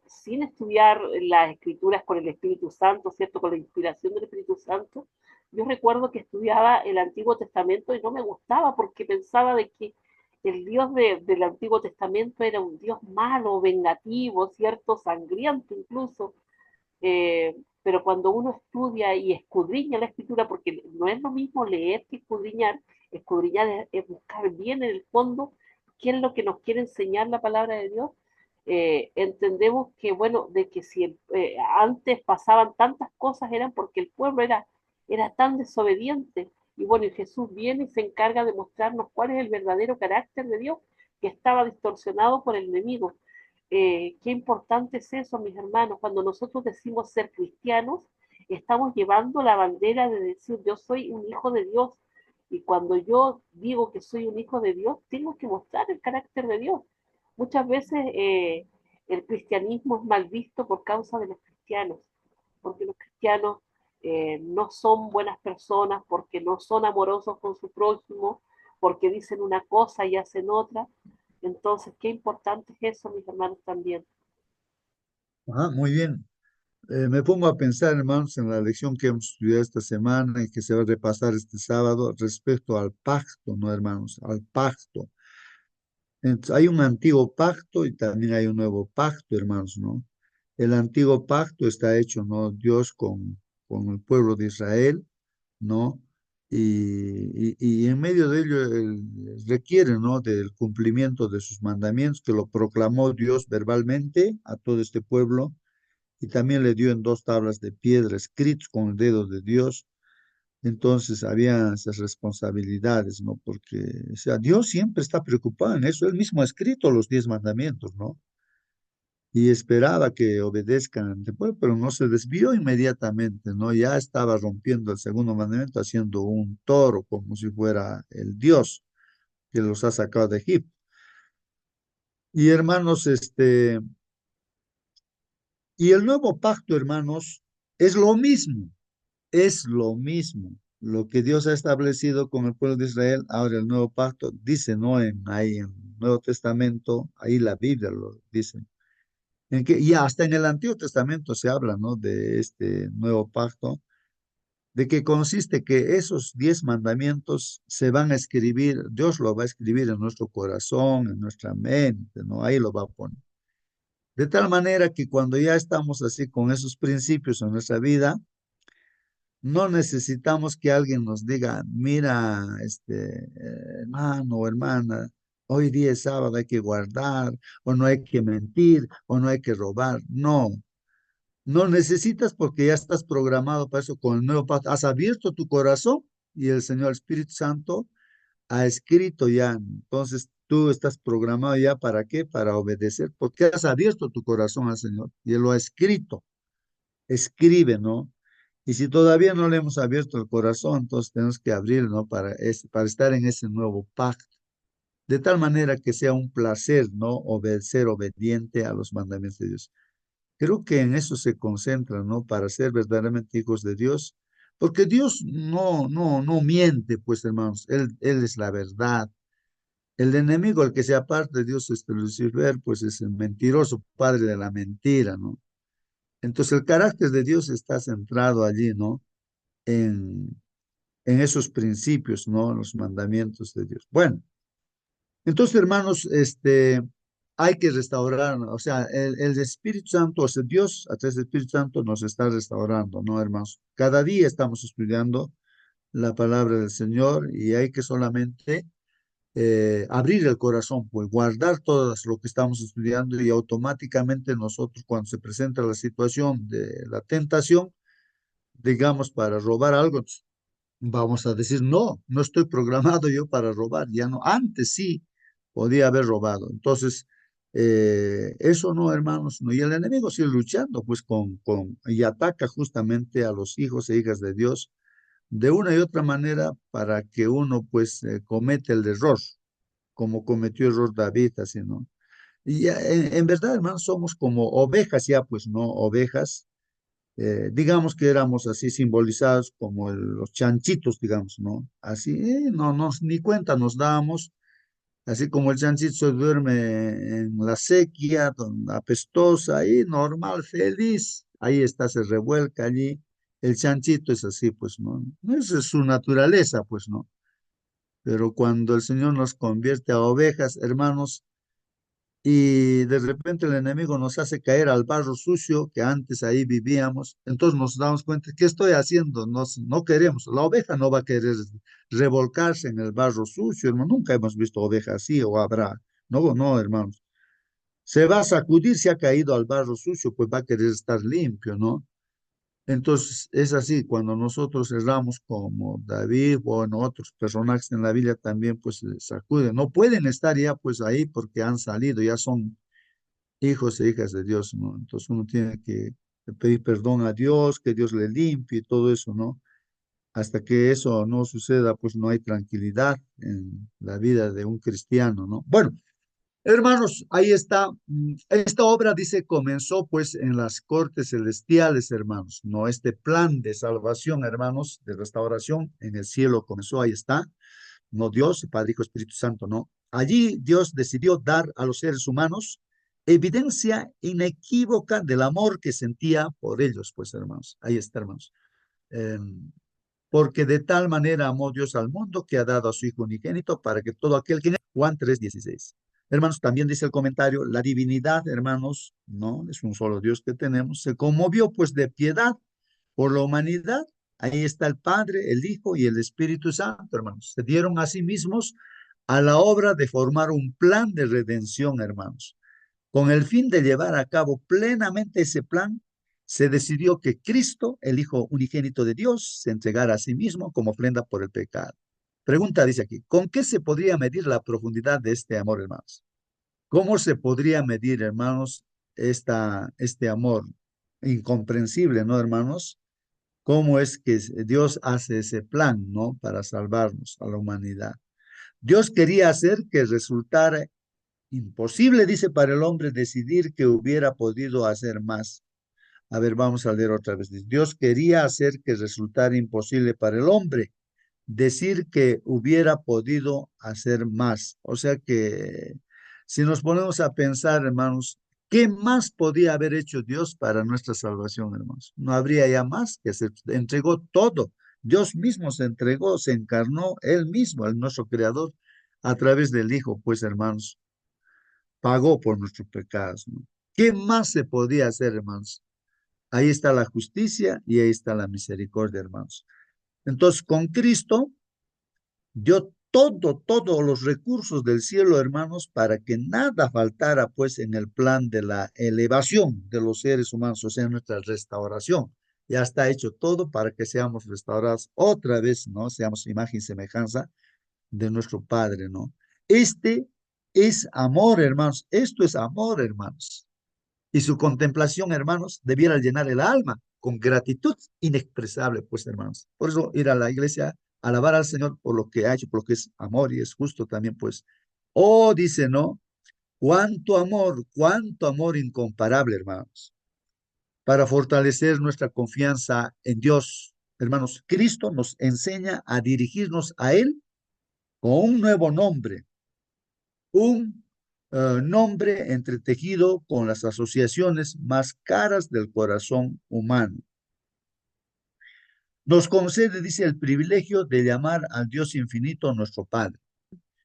sin estudiar las escrituras con el Espíritu Santo, ¿cierto? Con la inspiración del Espíritu Santo, yo recuerdo que estudiaba el Antiguo Testamento y no me gustaba porque pensaba de que el Dios del Antiguo Testamento era un Dios malo, vengativo, cierto, sangriento incluso. Pero cuando uno estudia y escudriña la escritura, porque no es lo mismo leer que escudriñar es buscar bien en el fondo qué es lo que nos quiere enseñar la palabra de Dios, entendemos que, bueno, de que si antes pasaban tantas cosas eran porque el pueblo era tan desobediente. Y bueno, y Jesús viene y se encarga de mostrarnos cuál es el verdadero carácter de Dios que estaba distorsionado por el enemigo. Qué importante es eso, mis hermanos. Cuando nosotros decimos ser cristianos, estamos llevando la bandera de decir yo soy un hijo de Dios. Y cuando yo digo que soy un hijo de Dios, tengo que mostrar el carácter de Dios. Muchas veces el cristianismo es mal visto por causa de los cristianos, porque los cristianos no son buenas personas, porque no son amorosos con su prójimo, porque dicen una cosa y hacen otra. Entonces, qué importante es eso, mis hermanos, también. Ah, muy bien. Me pongo a pensar, hermanos, en la lección que hemos estudiado esta semana y que se va a repasar este sábado respecto al pacto, ¿no, hermanos? Al pacto. Entonces, hay un antiguo pacto y también hay un nuevo pacto, hermanos, ¿no? El antiguo pacto está hecho, ¿no? Dios con el pueblo de Israel, ¿no? Y en medio de ello requiere, ¿no? Del cumplimiento de sus mandamientos, que lo proclamó Dios verbalmente a todo este pueblo y también le dio en dos tablas de piedra escritos con el dedo de Dios. Entonces había esas responsabilidades, ¿no? Porque, o sea, Dios siempre está preocupado en eso. Él mismo ha escrito los 10 mandamientos, ¿no? Y esperaba que obedezcan ante el pueblo, pero no se desvió inmediatamente, ¿no? Ya estaba rompiendo el segundo mandamiento, haciendo un toro como si fuera el Dios que los ha sacado de Egipto. Y hermanos, Y el nuevo pacto, hermanos, es lo mismo, es lo mismo. Lo que Dios ha establecido con el pueblo de Israel, ahora el nuevo pacto, dice, ¿no? Ahí en el Nuevo Testamento, ahí la Biblia lo dice. Y hasta en el Antiguo Testamento se habla, ¿no? De este nuevo pacto, de que consiste que esos 10 mandamientos se van a escribir, Dios lo va a escribir en nuestro corazón, en nuestra mente, ¿no? Ahí lo va a poner. De tal manera que cuando ya estamos así con esos principios en nuestra vida, no necesitamos que alguien nos diga, mira, hermano o hermana, hoy día es sábado, hay que guardar, o no hay que mentir, o no hay que robar. No, no necesitas porque ya estás programado para eso con el nuevo pacto. Has abierto tu corazón y el Señor Espíritu Santo ha escrito ya. Entonces tú estás programado ya para qué? Para obedecer, porque has abierto tu corazón al Señor y Él lo ha escrito. Escribe, ¿no? Y si todavía no le hemos abierto el corazón, entonces tenemos que abrir, ¿no? Para estar en ese nuevo pacto. De tal manera que sea un placer, ¿no? Obedecer, obediente a los mandamientos de Dios. Creo que en eso se concentra, ¿no? Para ser verdaderamente hijos de Dios. Porque Dios no miente, pues, hermanos. Él es la verdad. El enemigo, el que se aparte de Dios, Lucifer, pues es el mentiroso, padre de la mentira, ¿no? Entonces el carácter de Dios está centrado allí, ¿no? En, en esos principios, ¿no? En los mandamientos de Dios. Bueno, entonces, hermanos, hay que restaurar, o sea, el Espíritu Santo, o sea, Dios a través del Espíritu Santo nos está restaurando, ¿no, hermanos? Cada día estamos estudiando la palabra del Señor y hay que solamente abrir el corazón, pues guardar todo lo que estamos estudiando y automáticamente nosotros cuando se presenta la situación de la tentación, digamos, para robar algo, vamos a decir, no, no estoy programado yo para robar, ya no, antes sí podía haber robado. Entonces, eso no, hermanos, no, y el enemigo sigue luchando, pues, y ataca justamente a los hijos e hijas de Dios de una y otra manera para que uno, pues, cometa el error, como cometió error David, así, ¿no? Y ya, en verdad, hermanos, somos como ovejas ya, pues, ¿no? Ovejas digamos que éramos así simbolizados como los chanchitos, digamos, ¿no? Así, no nos ni cuenta nos dábamos, así como el chanchito se duerme en la sequía, apestosa, ahí normal, feliz, ahí está, se revuelca allí. El chanchito es así, pues, ¿no? Esa es su naturaleza, pues, ¿no? Pero cuando el Señor nos convierte a ovejas, hermanos, y de repente el enemigo nos hace caer al barro sucio que antes ahí vivíamos. Entonces nos damos cuenta, ¿qué estoy haciendo? No queremos, la oveja no va a querer revolcarse en el barro sucio, hermano. Nunca hemos visto oveja así o habrá. No, no, hermanos. Se va a sacudir, se ha caído al barro sucio, pues va a querer estar limpio, ¿no? Entonces, es así, cuando nosotros erramos como David o en otros personajes en la Biblia también, pues se sacuden. No pueden estar ya pues ahí porque han salido, ya son hijos e hijas de Dios, ¿no? Entonces uno tiene que pedir perdón a Dios, que Dios le limpie y todo eso, ¿no? Hasta que eso no suceda, pues no hay tranquilidad en la vida de un cristiano, ¿no? Bueno, hermanos, ahí está. Esta obra, dice, comenzó pues en las cortes celestiales, hermanos, ¿no? Este plan de salvación, hermanos, de restauración en el cielo comenzó, ahí está, no Dios, Padre, Hijo, Espíritu Santo, no. Allí Dios decidió dar a los seres humanos evidencia inequívoca del amor que sentía por ellos, pues hermanos, ahí está, hermanos. Eh, Porque de tal manera amó Dios al mundo que ha dado a su Hijo unigénito para que todo aquel que... Juan 3:16. Hermanos, también dice el comentario, la divinidad, hermanos, no, es un solo Dios que tenemos, se conmovió pues de piedad por la humanidad. Ahí está el Padre, el Hijo y el Espíritu Santo, hermanos. Se dieron a sí mismos a la obra de formar un plan de redención, hermanos. Con el fin de llevar a cabo plenamente ese plan, se decidió que Cristo, el Hijo unigénito de Dios, se entregara a sí mismo como ofrenda por el pecado. Pregunta, dice aquí, ¿con qué se podría medir la profundidad de este amor, hermanos? ¿Cómo se podría medir, hermanos, este amor incomprensible, ¿no, hermanos? ¿Cómo es que Dios hace ese plan, ¿no? Para salvarnos a la humanidad. Dios quería hacer que resultara imposible, dice, para el hombre decidir que hubiera podido hacer más. A ver, vamos a leer otra vez. Dice, Dios quería hacer que resultara imposible para el hombre decir que hubiera podido hacer más. O sea que si nos ponemos a pensar, hermanos, ¿qué más podía haber hecho Dios para nuestra salvación, hermanos? No habría ya más que hacer. Entregó todo. Dios mismo se entregó, se encarnó Él mismo, el nuestro Creador, a través del Hijo, pues, hermanos, pagó por nuestros pecados, ¿no? ¿Qué más se podía hacer, hermanos? Ahí está la justicia y ahí está la misericordia, hermanos. Entonces, con Cristo dio todos los recursos del cielo, hermanos, para que nada faltara, pues, en el plan de la elevación de los seres humanos, o sea, nuestra restauración. Ya está hecho todo para que seamos restaurados otra vez, ¿no? Seamos imagen y semejanza de nuestro Padre, ¿no? Este es amor, hermanos. Esto es amor, hermanos. Y su contemplación, hermanos, debiera llenar el alma con gratitud inexpresable, pues, hermanos. Por eso ir a la iglesia, alabar al Señor por lo que ha hecho, por lo que es amor y es justo también, pues. Oh, dice, ¿no? Cuánto amor incomparable, hermanos, para fortalecer nuestra confianza en Dios. Hermanos, Cristo nos enseña a dirigirnos a Él con un nuevo nombre, un nombre entretejido con las asociaciones más caras del corazón humano. Nos concede, dice, el privilegio de llamar al Dios infinito nuestro Padre.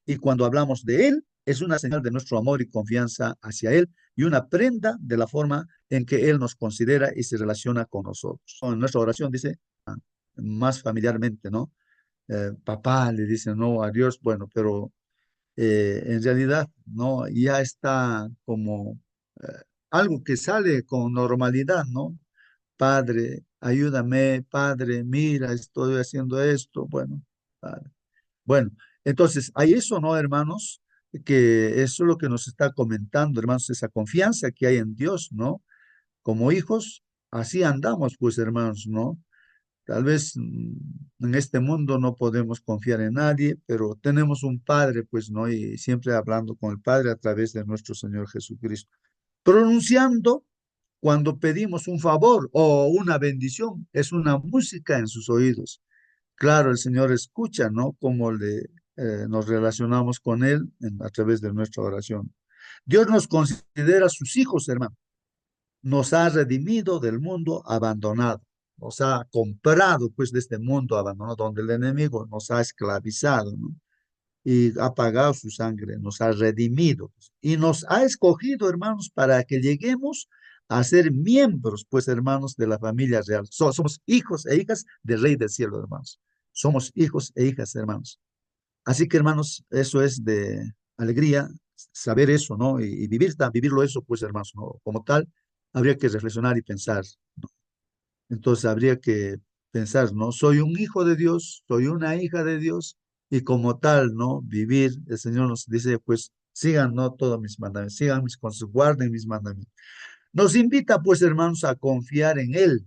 Y cuando hablamos de Él, es una señal de nuestro amor y confianza hacia Él y una prenda de la forma en que Él nos considera y se relaciona con nosotros. En nuestra oración dice, más familiarmente, ¿no? Papá le dice, no, a Dios, bueno, pero en realidad no, ya está como eh, algo que sale con normalidad, ¿no? Padre, ayúdame, Padre, mira, estoy haciendo esto, bueno, Padre. Bueno, entonces, hay eso, ¿no, hermanos? Que eso es lo que nos está comentando, hermanos, esa confianza que hay en Dios, ¿no? Como hijos, así andamos, pues, hermanos, ¿no? Tal vez en este mundo no podemos confiar en nadie, pero tenemos un Padre, pues, ¿no? Y siempre hablando con el Padre a través de nuestro Señor Jesucristo. Pronunciando cuando pedimos un favor o una bendición, es una música en sus oídos. Claro, el Señor escucha, ¿no? Cómo nos relacionamos con Él a través de nuestra oración. Dios nos considera sus hijos, hermano, nos ha redimido del mundo abandonado, nos ha comprado pues de este mundo abandonado donde el enemigo nos ha esclavizado, ¿no? Y ha pagado su sangre, nos ha redimido pues, y nos ha escogido, hermanos, para que lleguemos a ser miembros, pues, hermanos, de la familia real. Somos hijos e hijas del Rey del Cielo, hermanos. Somos hijos e hijas, hermanos. Así que, hermanos, eso es de alegría, saber eso, ¿no? Y vivirlo eso, pues, hermanos, ¿no? Como tal, habría que reflexionar y pensar, ¿no? Entonces, habría que pensar, ¿no? Soy un hijo de Dios, soy una hija de Dios, y como tal, ¿no? Vivir, el Señor nos dice, pues, sigan, ¿no? Todos mis mandamientos, sigan mis consejos, guarden mis mandamientos. Nos invita, pues, hermanos, a confiar en Él,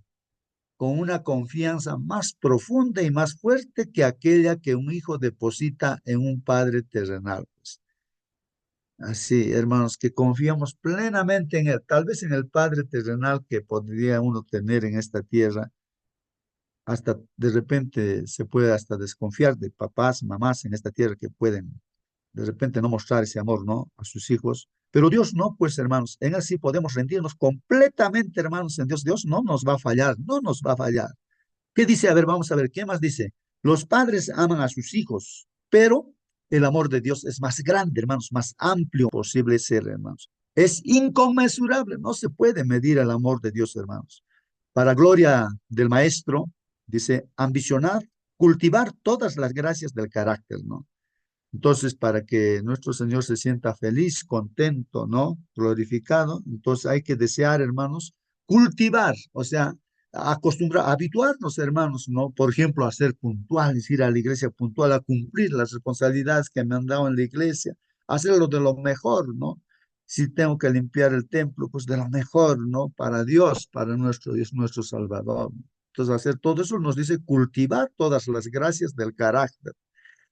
con una confianza más profunda y más fuerte que aquella que un hijo deposita en un padre terrenal, pues. Así, hermanos, que confiamos plenamente en Él, tal vez en el Padre terrenal que podría uno tener en esta tierra, hasta de repente se puede hasta desconfiar de papás, mamás en esta tierra que pueden de repente no mostrar ese amor, ¿no? A sus hijos. Pero Dios no, pues hermanos, en así podemos rendirnos completamente, hermanos, en Dios. Dios no nos va a fallar, no nos va a fallar. ¿Qué dice? A ver, vamos a ver, ¿qué más dice? Los padres aman a sus hijos, pero el amor de Dios es más grande, hermanos, más amplio posible ser, hermanos. Es inconmensurable, no se puede medir el amor de Dios, hermanos. Para gloria del Maestro, dice, ambicionar, cultivar todas las gracias del carácter, ¿no? Entonces, para que nuestro Señor se sienta feliz, contento, ¿no? Glorificado, entonces hay que desear, hermanos, cultivar, o sea, acostumbrar, habituarnos, hermanos, ¿no? Por ejemplo, a ser puntuales, ir a la iglesia puntual, a cumplir las responsabilidades que me han dado en la iglesia, hacerlo de lo mejor, ¿no? Si tengo que limpiar el templo, pues de lo mejor, ¿no? Para Dios, para nuestro Dios, nuestro Salvador. Entonces, hacer todo eso nos dice cultivar todas las gracias del carácter.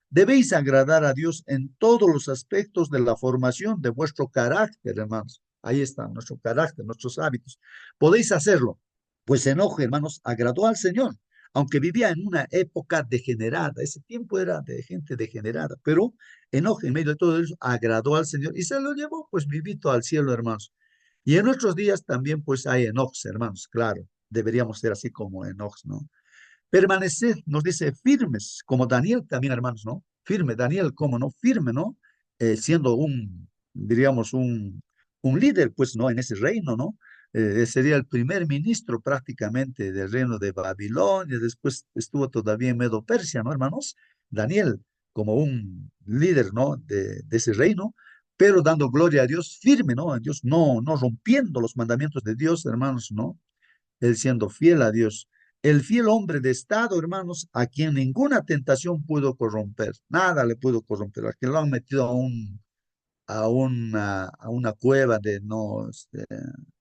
Debéis agradar a Dios en todos los aspectos de la formación de vuestro carácter, hermanos. Ahí está nuestro carácter, nuestros hábitos. Podéis hacerlo Pues Enoc, hermanos, agradó al Señor, aunque vivía en una época degenerada. Ese tiempo era de gente degenerada, pero Enoc, en medio de todo eso, agradó al Señor y se lo llevó, pues, vivito al cielo, hermanos. Y en nuestros días también, pues, hay Enocs, hermanos, claro. Deberíamos ser así como Enocs, ¿no? Permaneced, nos dice, firmes, como Daniel también, hermanos, ¿no? Firme, Daniel, ¿cómo no? Firme, ¿no? Siendo diríamos, un líder, pues, ¿no? En ese reino, ¿no? Sería el primer ministro prácticamente del reino de Babilonia, después estuvo todavía en Medo Persia, ¿no, hermanos? Daniel, como un líder, ¿no? De ese reino, pero dando gloria a Dios firme, ¿no? A Dios, no rompiendo los mandamientos de Dios, hermanos, ¿no? Él siendo fiel a Dios. El fiel hombre de Estado, hermanos, a quien ninguna tentación pudo corromper, nada le pudo corromper, a quien lo han metido a una cueva de, no,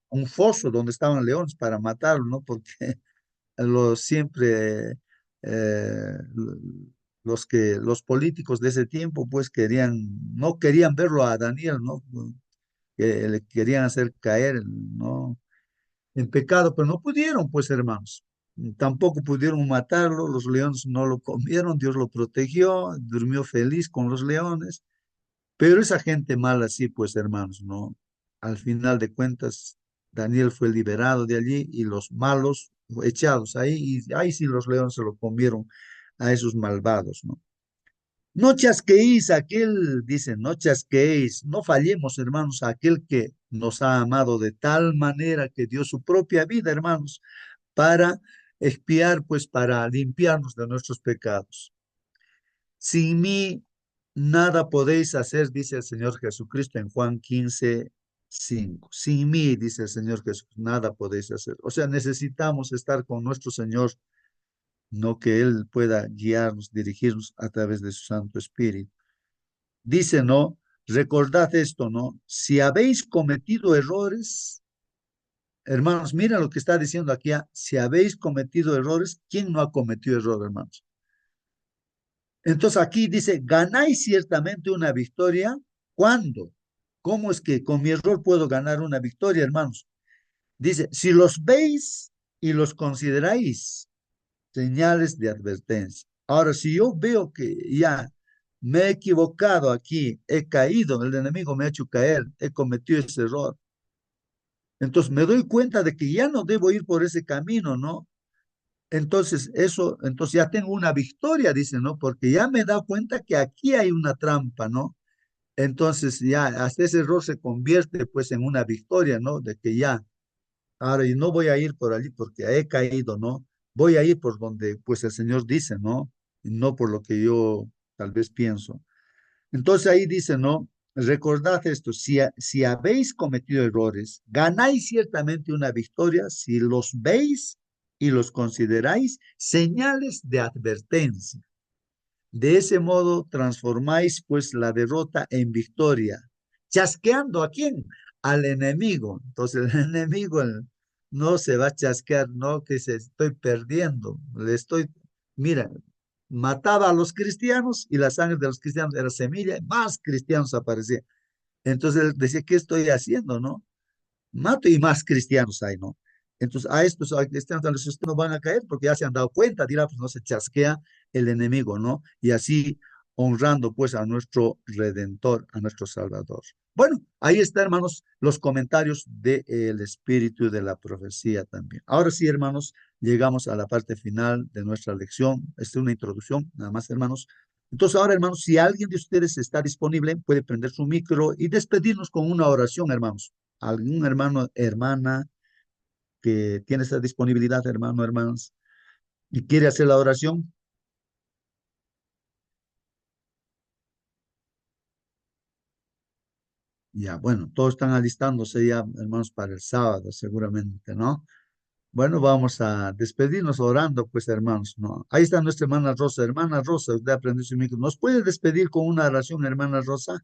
un foso donde estaban leones para matarlo, ¿no? Porque siempre eh, los políticos de ese tiempo, pues no querían verlo a Daniel, ¿no? Que le querían hacer caer, ¿no? En pecado, pero no pudieron, pues hermanos. Tampoco pudieron matarlo, los leones no lo comieron, Dios lo protegió, durmió feliz con los leones, pero esa gente mala sí, pues hermanos, ¿no? Al final de cuentas, Daniel fue liberado de allí y los malos echados ahí, y ahí sí los leones se lo comieron a esos malvados, ¿no? No chasqueéis a aquel, dicen, no chasqueéis, no fallemos, hermanos, a aquel que nos ha amado de tal manera que dio su propia vida, hermanos, para expiar, pues para limpiarnos de nuestros pecados. Sin mí nada podéis hacer, dice el Señor Jesucristo en Juan 15:5. Sin mí, dice el Señor Jesús, nada podéis hacer. O sea, necesitamos estar con nuestro Señor, no que Él pueda guiarnos, dirigirnos a través de su Santo Espíritu. Dice, ¿no? Recordad esto, ¿no? Si habéis cometido errores, hermanos, mira lo que está diciendo aquí. Si habéis cometido errores, ¿quién no ha cometido error, hermanos? Entonces aquí dice, ganáis ciertamente una victoria. ¿Cuándo? ¿Cómo es que con mi error puedo ganar una victoria, hermanos? Dice, si los veis y los consideráis señales de advertencia. Ahora, si yo veo que ya me he equivocado aquí, he caído, el enemigo me ha hecho caer, he cometido ese error, entonces me doy cuenta de que ya no debo ir por ese camino, ¿no? Entonces ya tengo una victoria, dice, ¿no? Porque ya me he dado cuenta que aquí hay una trampa, ¿no? Entonces ya hasta ese error se convierte pues en una victoria, ¿no? De que ya, ahora yo no voy a ir por allí porque he caído, ¿no? Voy a ir por donde pues el Señor dice, ¿no? Y no por lo que yo tal vez pienso. Entonces ahí dice, ¿no? Recordad esto, si habéis cometido errores, ganáis ciertamente una victoria si los veis y los consideráis señales de advertencia. De ese modo transformáis pues la derrota en victoria. ¿Chasqueando a quién? Al enemigo. Entonces el enemigo no se va a chasquear, no que se estoy perdiendo. Mira, mataba a los cristianos y la sangre de los cristianos era semilla, más cristianos aparecían. Entonces él decía, ¿qué estoy haciendo, no? Mato y más cristianos hay, ¿no? Entonces, a estos cristianos a los ustedes no van a caer porque ya se han dado cuenta, dirá, pues no se chasquea el enemigo, ¿no? Y así honrando pues a nuestro Redentor, a nuestro Salvador. Bueno, ahí está, hermanos, los comentarios del espíritu de la profecía también. Ahora sí, hermanos, llegamos a la parte final de nuestra lección. Esta es una introducción, nada más, hermanos. Entonces, ahora, hermanos, si alguien de ustedes está disponible, puede prender su micro y despedirnos con una oración, hermanos. Algún hermano, hermana que tiene esa disponibilidad, hermano, hermanas, y quiere hacer la oración. Ya, bueno, todos están alistándose ya, hermanos, para el sábado, seguramente, ¿no? Bueno, vamos a despedirnos orando, pues, hermanos, ¿no? Ahí está nuestra hermana Rosa. Hermana Rosa, usted aprendió su micro. ¿Nos puede despedir con una oración, hermana Rosa?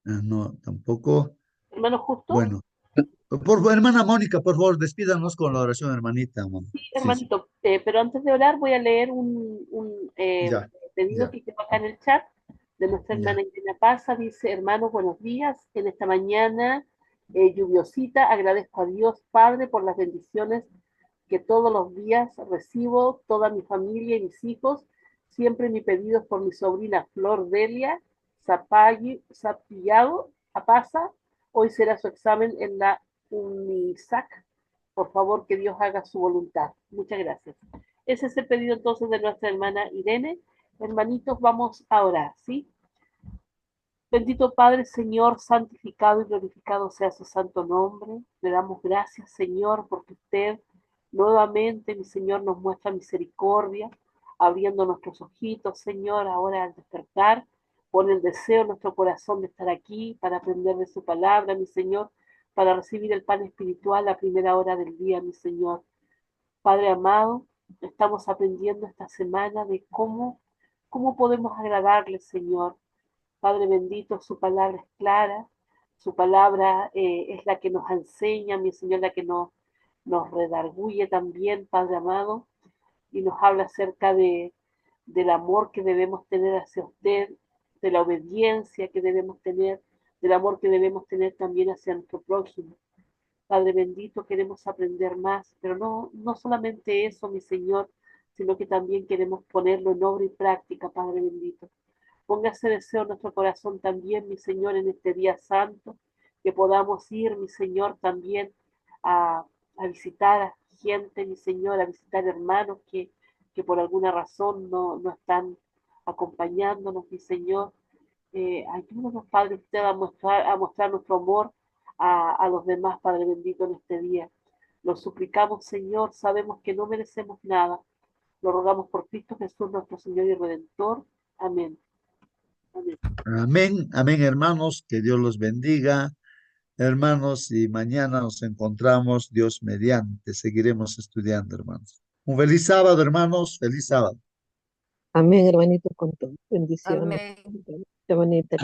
Ah, no, tampoco. Hermano Justo, Bueno, hermana Mónica, por favor, despídanos con la oración, hermanita. sí, Sí, sí, hermanito, pero antes de orar voy a leer un ya, pedido ya, que quedó acá en el chat de nuestra ya. hermana Irene Paza. Dice, hermanos, buenos días. En esta mañana lluviosita. Agradezco a Dios Padre por las bendiciones que todos los días recibo, toda mi familia y mis hijos. Siempre mi pedido es por mi sobrina Flor Delia Zapillado Apaza. Hoy será su examen en la UNISAC. Por favor, que Dios haga su voluntad. Muchas gracias. Ese es el pedido entonces de nuestra hermana Irene. Hermanitos, vamos a orar, ¿sí? Bendito Padre, Señor, santificado y glorificado sea su santo nombre. Le damos gracias, Señor, porque usted nuevamente, mi Señor, nos muestra misericordia, abriendo nuestros ojitos, Señor, ahora al despertar. Pone el deseo en nuestro corazón de estar aquí para aprender de su palabra, mi Señor, para recibir el pan espiritual a primera hora del día, mi Señor. Padre amado, estamos aprendiendo esta semana de cómo podemos agradarle, Señor. Padre bendito, su palabra es clara, su palabra es la que nos enseña, mi Señor, la que nos redarguye también, Padre amado, y nos habla acerca del amor que debemos tener hacia usted, de la obediencia que debemos tener, del amor que debemos tener también hacia nuestro prójimo. Padre bendito, queremos aprender más, pero no solamente eso, mi Señor, sino que también queremos ponerlo en obra y práctica, Padre bendito. Ponga ese deseo en nuestro corazón también, mi Señor, en este día santo, que podamos ir, mi Señor, también a visitar a gente, mi Señor, a visitar hermanos que por alguna razón no están acompañándonos, mi Señor. Ayúdanos, Padre, usted a mostrar nuestro amor a los demás, Padre bendito, en este día. Lo suplicamos, Señor, sabemos que no merecemos nada. Lo rogamos por Cristo Jesús, nuestro Señor y Redentor. Amén. Amén. Amén, amén, hermanos, que Dios los bendiga. Hermanos, y mañana nos encontramos, Dios mediante. Seguiremos estudiando, hermanos. Un feliz sábado, hermanos. Feliz sábado. Amén, hermanito, con todo. Bendiciones. Amén. Qué bonita.